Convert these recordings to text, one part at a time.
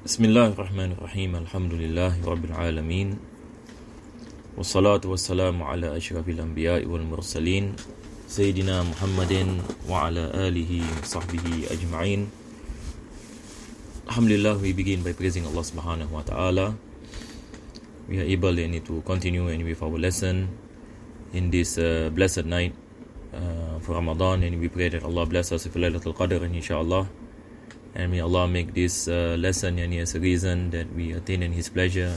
Bismillahirrahmanirrahim. Alhamdulillahi Rabbil Alameen. Wassalatu wassalamu ala ashrafil anbiya'i wal mursalin Sayyidina Muhammadin wa ala alihi wa sahbihi ajma'in. Alhamdulillah, we begin by praising Allah subhanahu wa ta'ala. We are able to continue with our lesson in this blessed night for Ramadan, and we pray that Allah bless us with Laylatul Qadr, inshallah. And may Allah make this lesson as a reason that we attain in His pleasure,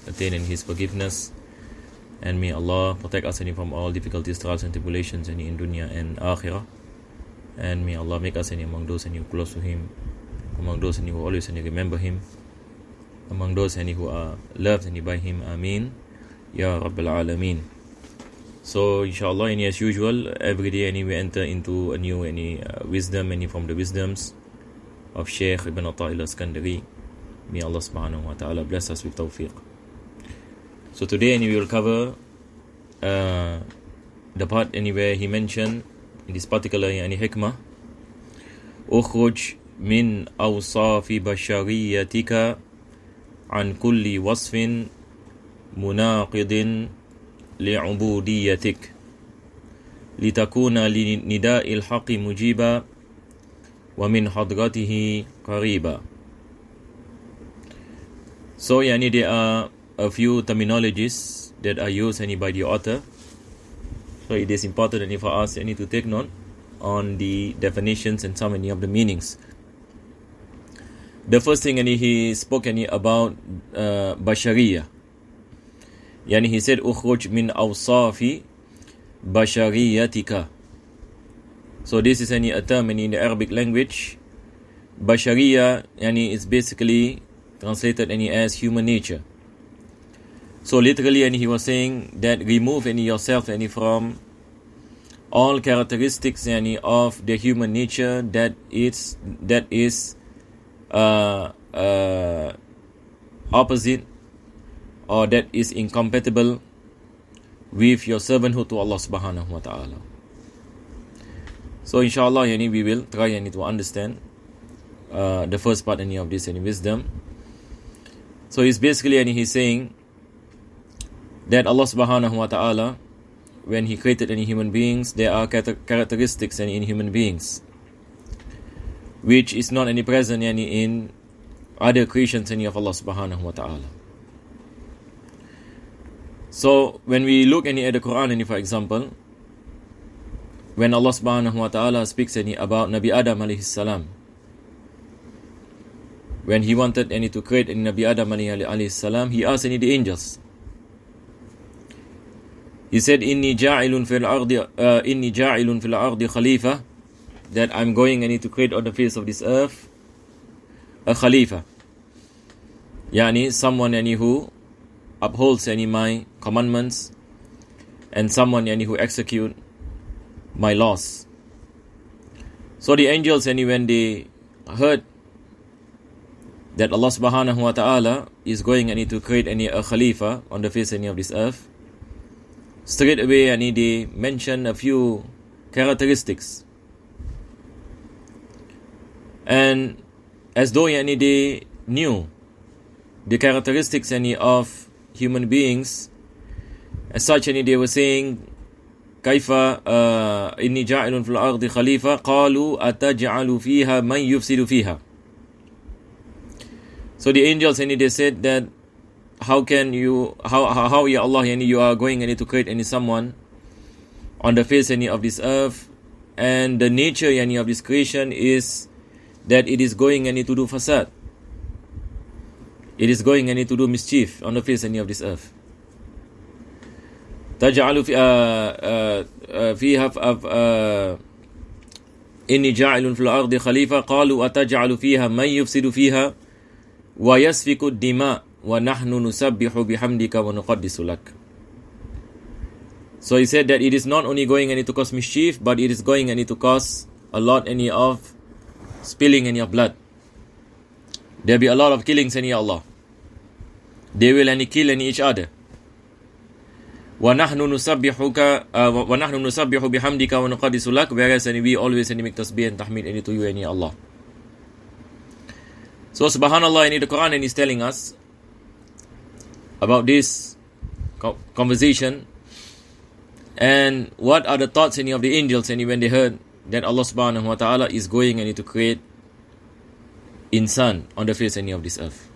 attain in His forgiveness. And may Allah protect us from all difficulties, trials and tribulations in dunya and akhirah. And may Allah make us among those who are close to Him, among those who always remember Him, among those who are loved by Him. Ameen. Ya Rabbil Alameen. So inshallah, as usual, every day we enter into a new wisdom, from the wisdoms of Shaykh Ibn Atta'illah Skandari. May Allah subhanahu wa ta'ala bless us with tawfiq. So today we will cover the part where he mentioned in this particular hikmah, ukhruj min awsafi bashariyatika an kulli wasfin munaqidin li'ubudiyatik litakuna li nida'il haqqi mujiba wa min hadratihi qariba. So there are a few terminologies that are used by the author. So it is important for us to take note on the definitions and some of the meanings. The first thing he spoke about bashariyah. He said ukhruj min awsafi bashariyatika. So this is a term in the Arabic language. Bashariya is basically translated as human nature. So literally he was saying that remove yourself from all characteristics of the human nature that is opposite or that is incompatible with your servanthood to Allah subhanahu wa ta'ala. So inshallah we will try to understand the first part of this wisdom. So it's basically he's saying that Allah subhanahu wa ta'ala, when He created human beings, there are characteristics in human beings which is not present in other creations of Allah subhanahu wa ta'ala. So when we look at the Quran, for example, when Allah subhanahu wa ta'ala speaks about Nabi Adam alayhi salam, when He wanted to create Nabi Adam alayhi salam, He asked the angels. He said, Inni ja'ilun fil ardi khalifa, that I'm going to create on the face of this earth a khalifa. Someone who upholds my commandments, and someone who execute my laws. So the angels when they heard that Allah subhanahu wa ta'ala is going to create a khalifa on the face of this earth, straight away they mention a few characteristics, and as though they knew the characteristics of human beings, as such they were saying, kaifa inni ja'ilun fil ardi khalifa qalu ataj'alu fiha man yufsidu fiha. So the angels they said that how ya Allah you are going to create someone on the face of this earth, and the nature of this creation is that it is going to do fasad, it is going to do mischief on the face of this earth. تجعل فيها إني جاعل في الأرض خليفة قالوا أتجعل فيها من يفسد فيها ويسفك الدماء وَنَحْنُ نُسَبِّحُ بِحَمْدِكَ وَنُقَدِّسُ لَكَ. So he said that it is not only going to cause mischief, but it is going to cause a lot of spilling of blood. There will be a lot of killings Allah. They will kill each other. وَنَحْنُ نُسَبِّحُ بِحَمْدِكَ وَنُقَدِّسُ لَكَ. Whereas we always make tasbih and tahmid to you Allah. So subhanallah, in the Quran is telling us about this conversation, and what are the thoughts of the angels when they heard that Allah subhanahu wa ta'ala is going to create insan on the face of this earth.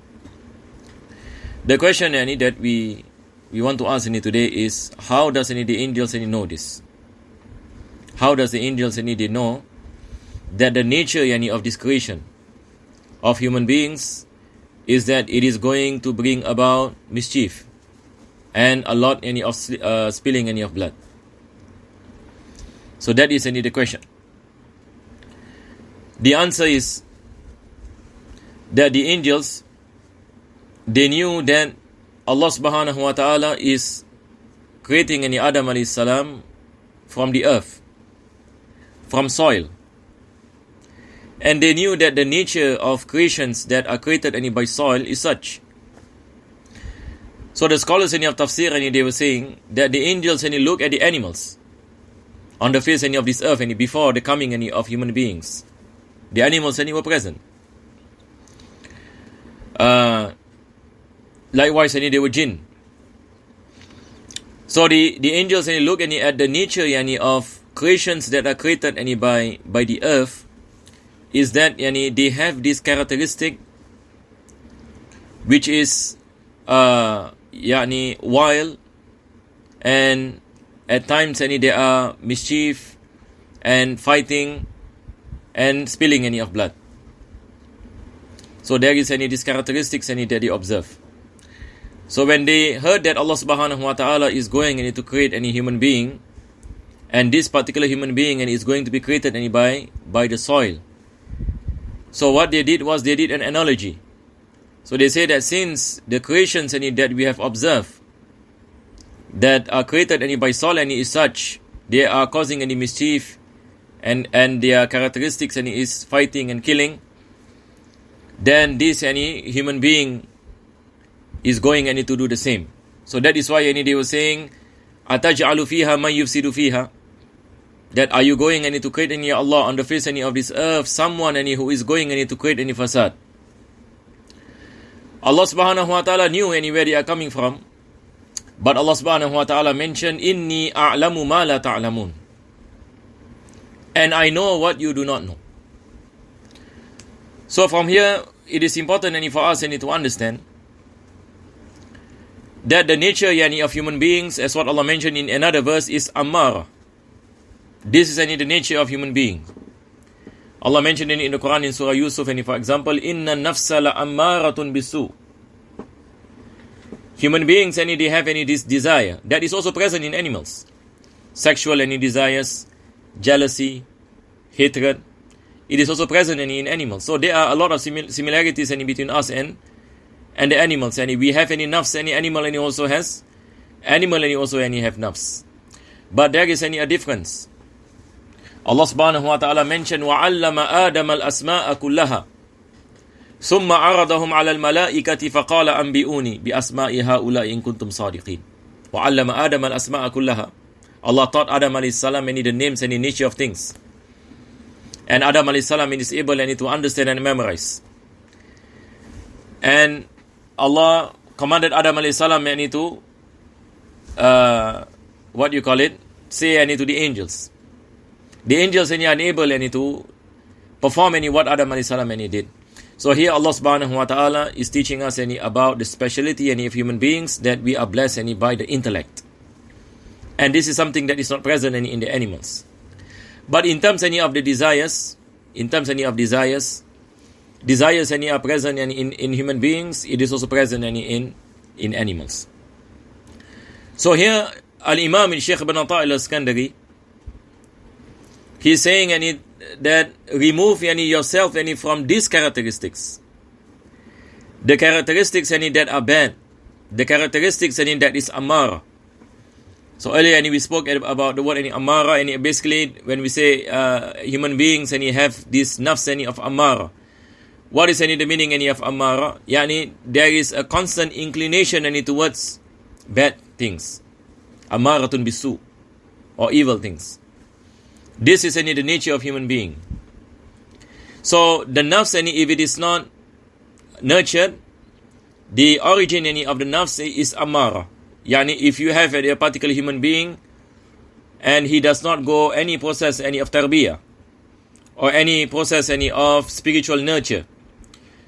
The question that we want to ask today is, how does the angels know this? How does the angels they know that the nature of this creation of human beings is that it is going to bring about mischief and a lot of spilling of blood? So that is the question. The answer is that the angels, they knew that Allah subhanahu wa ta'ala is creating Adam alayhi salam from the earth, from soil. And they knew that the nature of creations that are created by soil is such. So the scholars of tafsir, they were saying that the angels look at the animals on the face of this earth before the coming of human beings. The animals were present. Likewise, they were jinn. So the angels look at the nature of creations that are created by the earth, is that they have this characteristic which is wild, and at times there are mischief and fighting and spilling of blood. So there is these characteristics that they observe. So when they heard that Allah subhanahu wa ta'ala is going to create any human being, and this particular human being is going to be created by the soil, so what they did was they did an analogy. So they say that since the creations that we have observed that are created by soil is such, they are causing any mischief, and their characteristics is fighting and killing, then this human being is going to do the same. So that is why they were saying, Ataj'alu fiha man yufsidu fiha, that are you going to create Allah on the face of this earth someone who is going to create any fasad? Allah subhanahu wa ta'ala knew where they are coming from, but Allah subhanahu wa ta'ala mentioned, Inni a'lamu ma la ta'lamun, and I know what you do not know. So from here, it is important for us to understand that the nature of human beings, as what Allah mentioned in another verse, is ammara. This is the nature of human beings. Allah mentioned in the Quran in Surah Yusuf, for example, Inna nafsa la ammaratun bisu. Human beings, they have this desire that is also present in animals. Sexual desires, jealousy, hatred. It is also present in animals. So there are a lot of similarities between us and the animals. We have nafs, animal also has. Animal also have nafs. But there is a difference. Allah subhanahu wa ta'ala mentioned, وَعَلَّمَ آدَمَ الْأَسْمَاءَ كُلَّهَا ثُمَّ عَرَضَهُمْ عَلَى الْمَلَائِكَةِ فَقَالَ أَنْبِئُونِي بِأَسْمَاءِ هَؤُلَاءِ إِن كُنتُمْ صَادِقِينَ. وَعَلَّمَ آدَمَ الْأَسْمَاءَ كُلَّهَا. Allah taught Adam alayhi salam the names and the nature of things. And Adam alayhi salam is able to understand and memorize. And Allah commanded Adam alayhi salam to say to the angels. The angels are unable to perform what Adam alayhi salam did. So here Allah subhanahu wa ta'ala is teaching us about the speciality of human beings, that we are blessed by the intellect. And this is something that is not present in the animals. But in terms of the desires, desires are present in human beings, it is also present in animals. So here Al-Imam Shaykh ibn Ata al-Iskandari, he is saying that remove yourself from these characteristics. The characteristics that are bad, the characteristics that is amara. So earlier we spoke about the word amara, and basically when we say human beings have this nafs of amara. What is the meaning of amara? There is a constant inclination towards bad things. Amaratun bisu, or evil things. This is the nature of human being. So the nafs, if it is not nurtured, the origin of the nafs is amara. Yani if you have a particular human being and he does not go any process of tarbiyah or any process of spiritual nurture,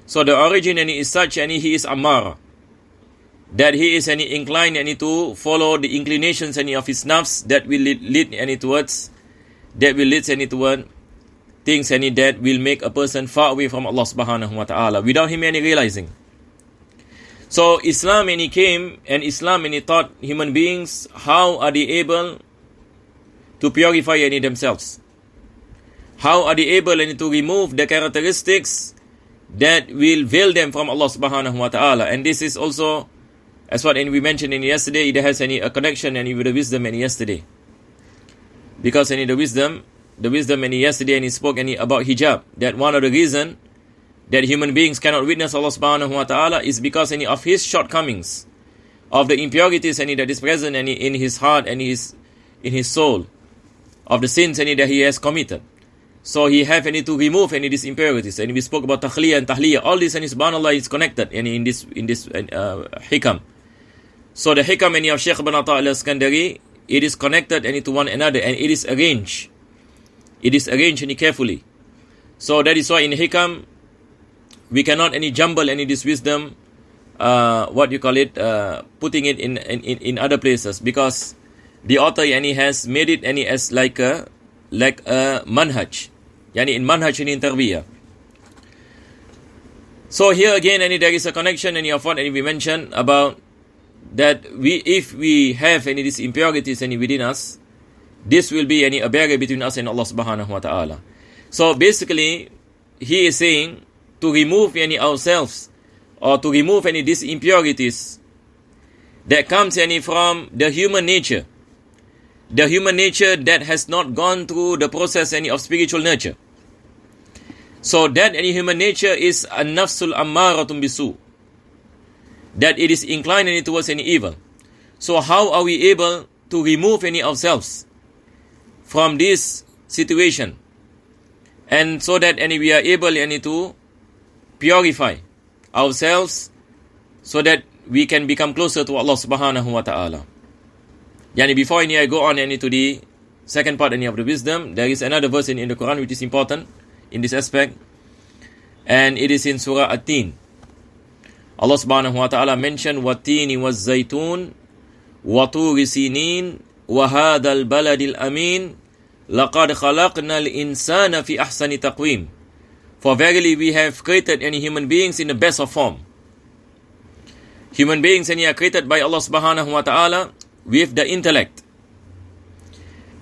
so the origin is such he is amara, that he is inclined to follow the inclinations of his nafs that will lead towards things that will make a person far away from Allah subhanahu wa ta'ala without him realizing. So Islam came, and Islam taught human beings how are they able to purify themselves. How are they able to remove the characteristics that will veil them from Allah subhanahu wa ta'ala. And this is also, as what we mentioned yesterday, it has a connection with the wisdom yesterday. Because the wisdom yesterday he spoke about hijab, that one of the reason that human beings cannot witness Allah subhanahu wa ta'ala is because of his shortcomings, of the impurities that is present in his heart and in his soul, of the sins that he has committed. So he have to remove these impurities. And we spoke about tahliyah and tahliyah. All this subhanallah is connected in this hikam. So the hikam of Shaykh ibn Ata al-Iskandari, it is connected to one another, and it is arranged. It is arranged carefully. So that is why in hikam we cannot jumble this wisdom, putting it in other places, because the author has made it as like a manhaj, in manhaj in tarbiyah. So here again there is a connection of what we mentioned about that if we have these impurities within us, this will be a barrier between us and Allah subhanahu wa ta'ala. So basically he is saying to remove ourselves, or to remove these impurities that comes from the human nature that has not gone through the process of spiritual nurture. So that human nature is a nafsul ammaratun bisu, that it is inclined towards evil. So how are we able to remove ourselves from this situation, and so that we are able to purify ourselves, so that we can become closer to Allah subhanahu wa ta'ala. Before I go on to the second part of the wisdom, there is another verse in the Quran which is important in this aspect, and it is in Surah At-Tin. Allah subhanahu wa ta'ala mentioned وَالتِّينِ وَالزَّيْتُونِ وَطُورِ سِينِينَ وَهَذَا الْبَلَدِ الْأَمِينَ لَقَدْ خَلَقْنَا الْإِنسَانَ فِي أَحْسَنِ تَقْوِيمٍ. For verily we have created human beings in the best of form. Human beings are created by Allah subhanahu wa ta'ala with the intellect.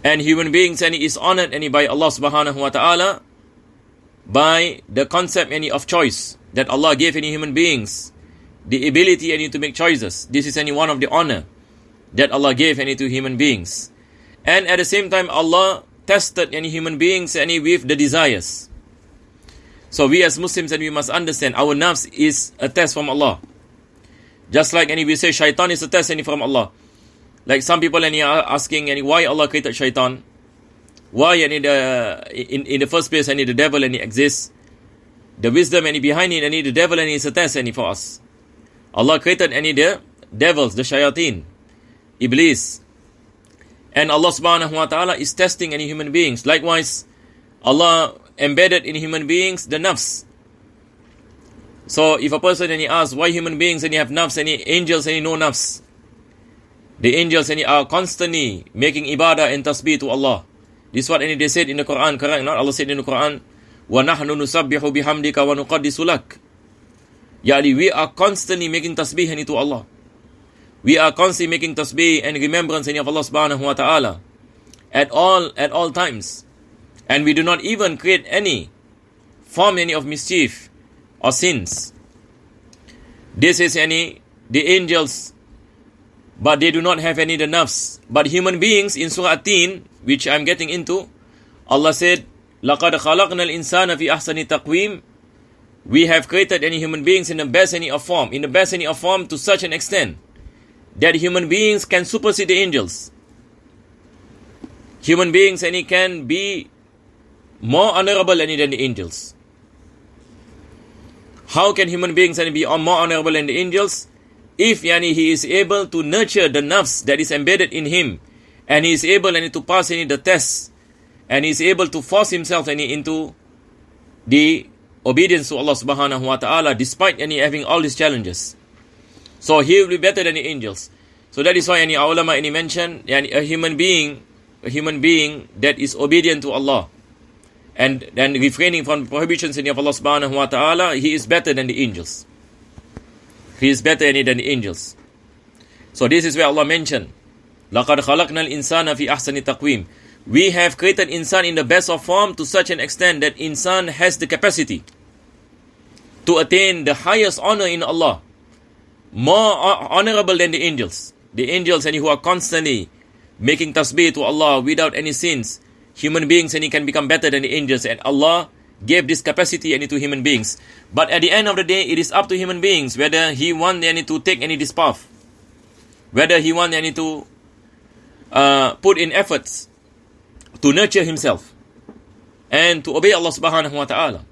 And human beings is honored by Allah subhanahu wa ta'ala by the concept of choice, that Allah gave human beings the ability to make choices. This is one of the honor that Allah gave to human beings. And at the same time Allah tested human beings with the desires. So we as Muslims, we must understand our nafs is a test from Allah. Just like we say shaitan is a test from Allah. Like some people are asking why Allah created shaitan, why in the first place the devil exists. The wisdom behind it, the devil is a test for us. Allah created the devils, the shayateen, Iblis, and Allah subhanahu wa ta'ala is testing human beings. Likewise, Allah embedded in human beings the nafs. So if a person asks why human beings have nafs, angels no nafs. The angels are constantly making ibadah and tasbih to Allah. This is what they said in the Quran, correct? Not Allah said in the Quran, وَنَحْنُ نُسَبِّحُ بِحَمْدِكَ وَنُقَدِّسُ لَكَ. We are constantly making tasbih to Allah. We are constantly making tasbih and remembrance of Allah subhanahu wa ta'ala at all times. And we do not even create any form of mischief or sins. This is the angels, but they do not have the nafs. But human beings in Surah At-Tin, which I'm getting into, Allah said, لَقَدْ خَلَقْنَا الْإِنسَانَ فِي أَحْسَنِ تَقْوِيمٍ. We have created human beings in the best of form, to such an extent that human beings can supersede the angels. Human beings can be more honorable than the angels. How can human beings be more honorable than the angels? If he is able to nurture the nafs that is embedded in him, and he is able to pass the tests, and he is able to force himself into the obedience to Allah subhanahu wa ta'ala despite having all these challenges. So he will be better than the angels. So that is why our ulama mentioned a human being that is obedient to Allah and refraining from prohibitions of Allah subhanahu wa ta'ala, he is better than the angels. He is better than the angels. So this is where Allah mentioned, لَقَدْ خَلَقْنَا الْإِنسَانَ فِي أَحْسَنِ تَقْوِيمٍ. We have created insan in the best of form to such an extent that insan has the capacity to attain the highest honor in Allah, more honorable than the angels. The angels who are constantly making tasbih to Allah without any sins. Human beings can become better than the angels, and Allah gave this capacity to human beings. But at the end of the day, it is up to human beings whether he want to take this path, whether he want to put in efforts to nurture himself and to obey Allah subhanahu wa ta'ala.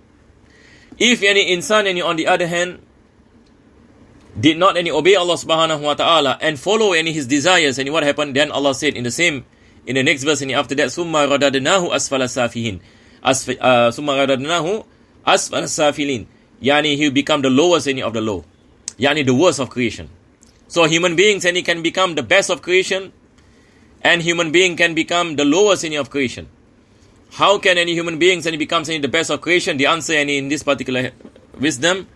If insan on the other hand did not obey Allah subhanahu wa ta'ala and follow his desires, what happened? Then Allah said in the next verse after that, summa radadnahu asfala safilin. Summa radadnahu asfala safilin. He will become the lowest of the low. The worst of creation. So human beings can become the best of creation, and human being can become the lowest of creation. How can any human beings become the best of creation? The answer in this particular wisdom,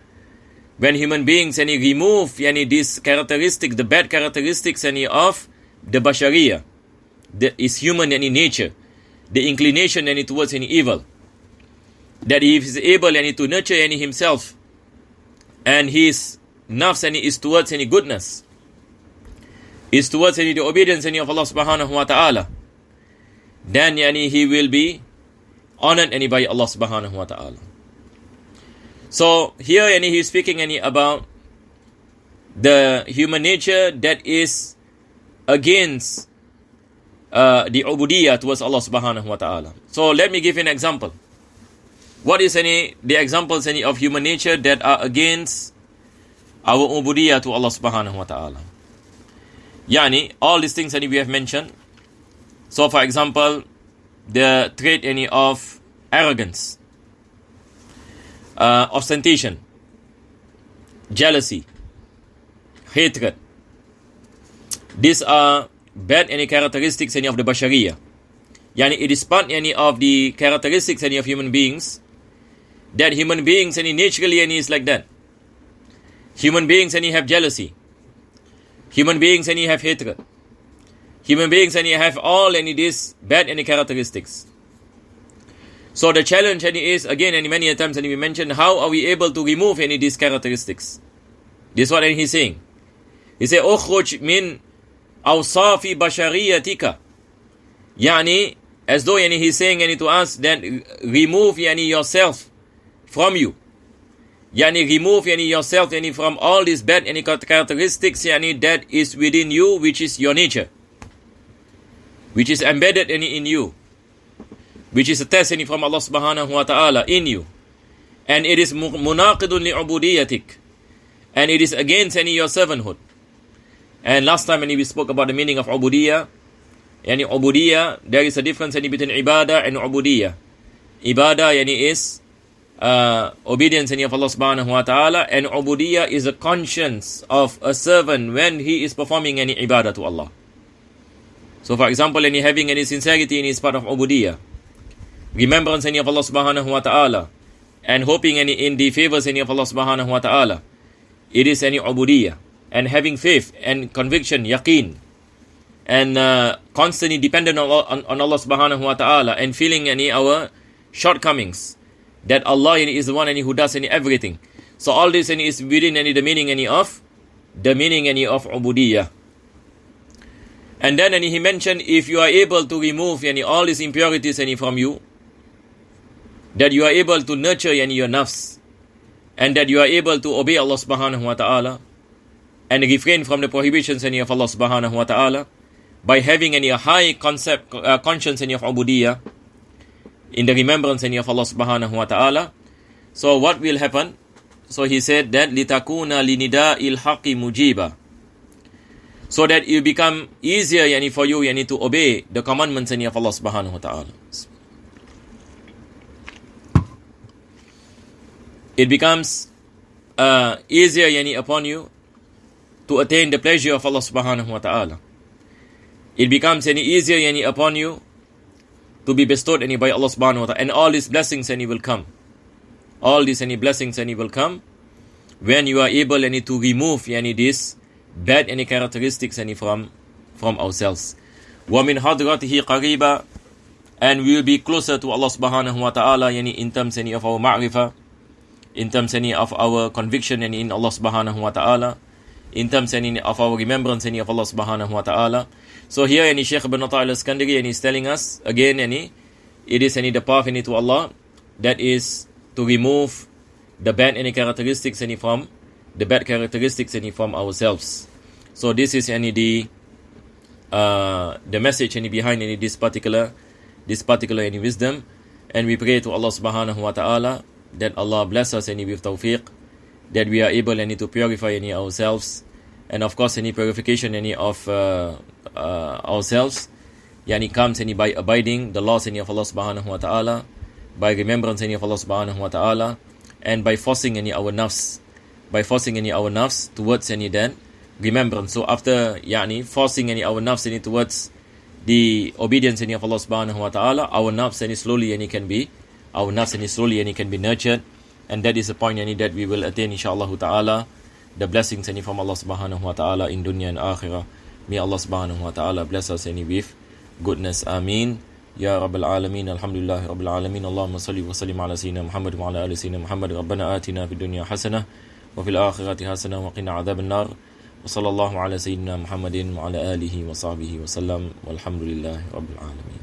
when human beings remove these characteristics, the bad characteristics of the bashariya, is human nature, the inclination towards evil, that he is able to nurture himself, and his nafs is towards goodness, is towards the obedience of Allah subhanahu wa ta'ala, then he will be honored by Allah subhanahu wa ta'ala. So here he is speaking about the human nature that is against the ubudiyah towards Allah subhanahu wa ta'ala. So let me give an example. What is the examples of human nature that are against our ubudiyah to Allah subhanahu wa ta'ala? All these things we have mentioned. So for example, the trait of arrogance, ostentation, jealousy, hatred. These are bad characteristics of the bashariya. It is part of the characteristics of human beings, that human beings naturally is like that. Human beings have jealousy. Human beings have hatred. Human beings have all these bad characteristics. So the challenge is, again, many times we mentioned, how are we able to remove these characteristics? This is what he's saying. He says, "Ukhruj min awsafi bashariyatika." As though he's saying to us that remove yourself from you. Remove yourself from all these bad characteristics that is within you, which is your nature, which is embedded in you, which is a test from Allah subhanahu wa ta'ala in you, and it is munaqidun li'ubudiyatik, and it is against your servanthood. And last time we spoke about the meaning of ubudiyah. Ubudiyah, there is a difference between ibadah and ubudiyah. Ibadah is obedience of Allah subhanahu wa ta'ala, and ubudiyah is a conscience of a servant when he is performing any ibadah to Allah. So for example, having any sincerity is part of ubudiyah. Remembrance of Allah subhanahu wa ta'ala, and hoping in the favors of Allah subhanahu wa ta'ala, it is ubudiyah. And having faith and conviction, yaqeen, and constantly dependent on Allah subhanahu wa ta'ala, and feeling our shortcomings, that Allah is the one who does everything. So all this is within the meaning of ubudiyah. And then he mentioned, if you are able to remove all these impurities from you, that you are able to nurture your nafs, and that you are able to obey Allah subhanahu wa ta'ala and refrain from the prohibitions of Allah subhanahu wa ta'ala, by having a high conscience of ubudiyah, in the remembrance of Allah subhanahu wa ta'ala. So what will happen? So he said that litakuna linida'il haqqi mujiba, so that it become easier yani for you yani to obey the commandments yani of Allah subhanahu wa ta'ala. It becomes easier yani upon you to attain the pleasure of Allah subhanahu wa ta'ala. It becomes any easier yani upon you to be bestowed any by Allah subhanahu wa ta'ala, and all these blessings any will come. All these any blessings any will come when you are able any to remove yani this bad any characteristics any from ourselves. Wa min hadratihi qariba, and we will be closer to Allah subhanahu wa ta'ala yani in terms any of our ma'rifah, in terms any of our conviction any in Allah subhanahu wa ta'ala, in terms any of our remembrance any of Allah subhanahu wa ta'ala. So here any Shaykh ibn Ata'illah al-Iskandari is telling us again any it is any the path any to Allah, that is to remove the bad any characteristics any from the bad characteristics any from ourselves. So this is any the message any behind any this particular any wisdom, and we pray to Allah subhanahu wa ta'ala that Allah bless us any with tawfiq, that we are able any to purify any ourselves, and of course any purification any of ourselves yani comes any by abiding the laws any of Allah subhanahu wa ta'ala, by remembrance any of Allah subhanahu wa ta'ala, and by forcing any our nafs towards any then remembrance. So after yani forcing any our nafs any towards the obedience any of Allah subhanahu wa ta'ala, our nafs any slowly any can be nurtured, and that is the point any that we will attain inshallah ta'ala the blessings any from Allah subhanahu wa ta'ala in dunya and akhirah. May Allah subhanahu wa ta'ala bless us any with goodness. Ameen ya Rabbil Alameen. Alhamdulillah Rabbil Alameen. Allahumma salli wa sallim ala Sayyidina Muhammad wa ala ali Sayyidina Muhammad. Rabbana atina fid dunya hasanah wa fil akhirati hasanah wa qina adhaban nar. Wa sallallahu ala Sayyidina Muhammadin wa ala alihi wa sahbihi wa sallam. Walhamdulillahi Rabbil Alameen.